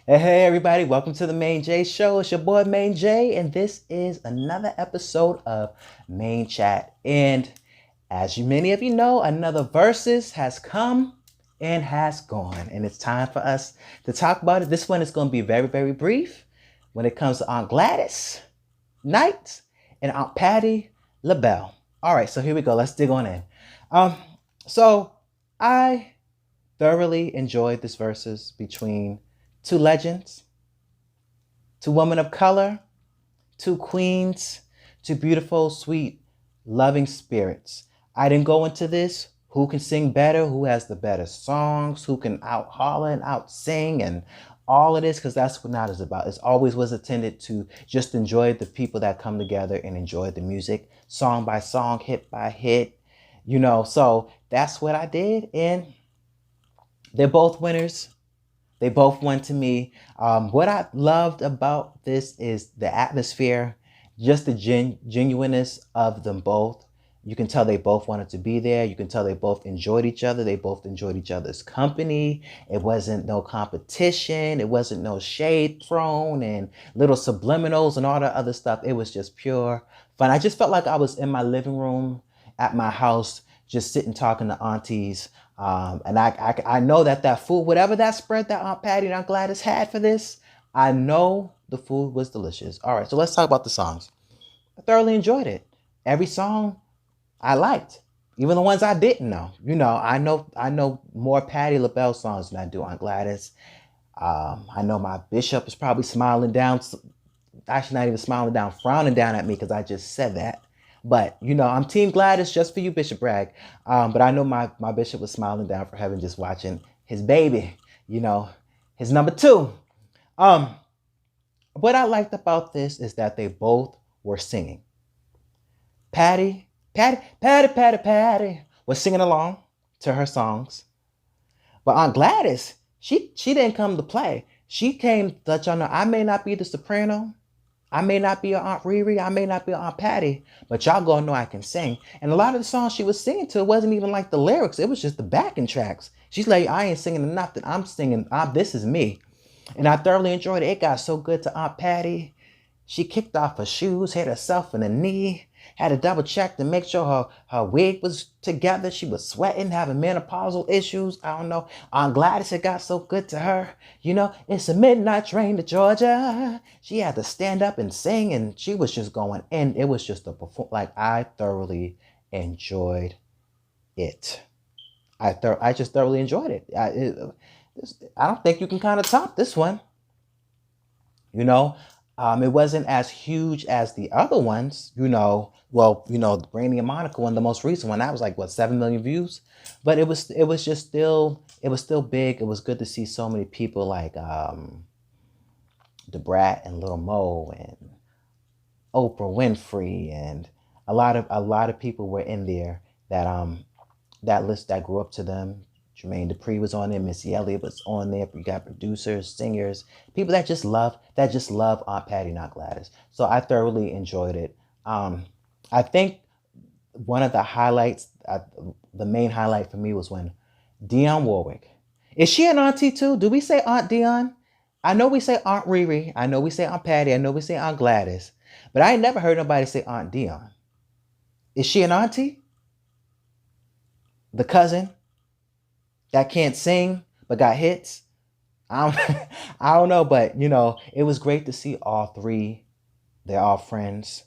Hey, everybody, welcome to the Maine-J Show. It's your boy Maine-J, and this is another episode of Maine-Chat. And as many of you know, another versus has come and has gone, and it's time for us to talk about it. This one is going to be very, very brief when it comes to Aunt Gladys Knight and Aunt Patti Labelle. All right, so here we go. Let's dig on in. Um, so I thoroughly enjoyed this versus between two legends, two women of color, two queens, two beautiful, sweet, loving spirits. I didn't go into this who can sing better, who has the better songs, who can out holler and out sing and all of this, because that's what not is about. It always was intended to just enjoy the people that come together and enjoy the music, song by song, hit by hit, so that's what I did. And they're both winners. They both won to me. What I loved about this is the atmosphere, just the genuineness of them both. You can tell they both wanted to be there. You can tell they both enjoyed each other. They both enjoyed each other's company. It wasn't no competition. It wasn't no shade thrown and little subliminals and all the other stuff. It was just pure fun. I just felt like I was in my living room at my house, just sitting talking to aunties. And I know that food, whatever that spread that Aunt Patty and Aunt Gladys had for this, I know the food was delicious. All right, so let's talk about the songs. I thoroughly enjoyed it. Every song I liked, even the ones I didn't know. I know more Patti LaBelle songs than I do Aunt Gladys. I know my bishop is probably smiling down, actually not even smiling down, frowning down at me because I just said that. But I'm Team Gladys just for you, Bishop Bragg. But I know my bishop was smiling down for heaven just watching his baby, his number two. Um, what I liked about this is that they both were singing. Patty was singing along to her songs. But Aunt Gladys, she didn't come to play. She came to let y'all know I may not be the soprano. I may not be your Aunt Riri, I may not be your Aunt Patty, but y'all gonna know I can sing. And a lot of the songs she was singing to wasn't even like the lyrics, it was just the backing tracks. She's like, I ain't singing nothing, I'm singing, this is me. And I thoroughly enjoyed it. It got so good to Aunt Patty. She kicked off her shoes, hit herself in the knee, had to double check to make sure her wig was together. She was sweating, having menopausal issues. I don't know. Aunt Gladys, it got so good to her. It's a midnight train to Georgia. She had to stand up and sing, and she was just going. And it was just a perform. Like, I thoroughly enjoyed it. I just thoroughly enjoyed it. I don't think you can kind of top this one. It wasn't as huge as the other ones, the Brandy and Monica one, the most recent one, that was like what, 7 million views. But it was still big. It was good to see so many people like DeBrat and Little Mo and Oprah Winfrey, and a lot of people were in there that list that grew up to them. Jermaine Dupri was on there. Missy Elliott was on there. You got producers, singers, people that just love Aunt Patty, not Gladys. So I thoroughly enjoyed it. I think one of the highlights, the main highlight for me was when Dionne Warwick. Is she an auntie too? Do we say Aunt Dionne? I know we say Aunt Riri. I know we say Aunt Patty. I know we say Aunt Gladys. But I ain't never heard nobody say Aunt Dionne. Is she an auntie? The cousin that can't sing but got hits? I don't, I don't know, but it was great to see all three. They're all friends.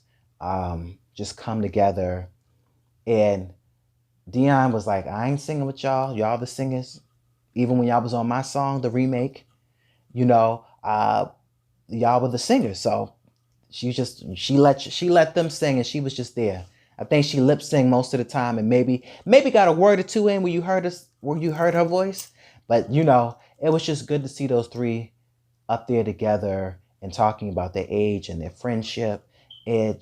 Just come together. And Dionne was like, I ain't singing with y'all. Y'all the singers. Even when y'all was on my song, the remake, y'all were the singers. So she let them sing, and she was just there. I think she lip synced most of the time, and maybe got a word or two in where you heard her voice. But it was just good to see those three up there together and talking about their age and their friendship. And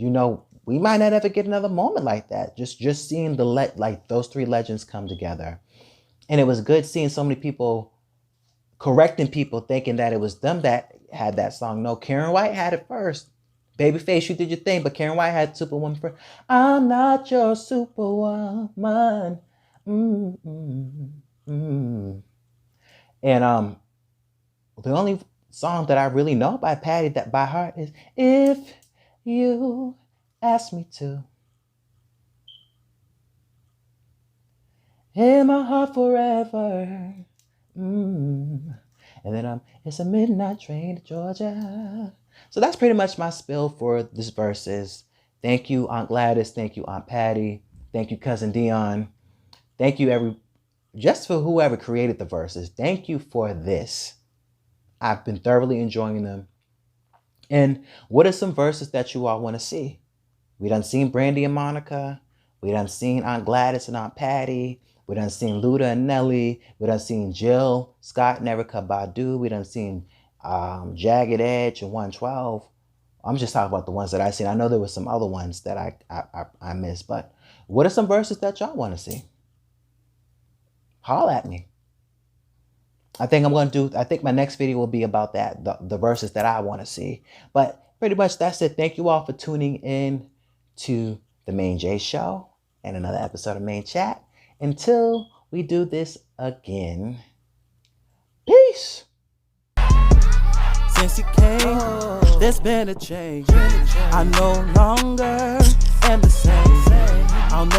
we might not ever get another moment like that. Just seeing like those three legends come together. And it was good seeing so many people correcting people thinking that it was them that had that song. No, Karen White had it first. Babyface, you did your thing, but Karen White had Superwoman first. I'm not your superwoman. Mm-mm-mm. And the only song that I really know by Patti that by heart is If You Ask Me To. In my heart forever. And then it's a midnight train to Georgia. So that's pretty much my spill for this verses. Thank you, Aunt Gladys. Thank you, Aunt Patti. Thank you, Cousin Dion. Thank you, just for whoever created the verses. Thank you for this. I've been thoroughly enjoying them. And what are some verses that you all want to see? We done seen Brandy and Monica. We done seen Aunt Gladys and Aunt Patti. We done seen Luda and Nelly. We done seen Jill, Scott, and Erykah Badu. We done seen Jagged Edge and 112. I'm just talking about the ones that I seen. I know there were some other ones that I missed. But what are some verses that y'all want to see? Holler at me. I think my next video will be about that, the verses that I want to see. But pretty much that's it. Thank you all for tuning in to the Maine-J Show and another episode of Maine-Chat. Until we do this again, peace. Since you came, there's been a change. I no longer am the same. I'll never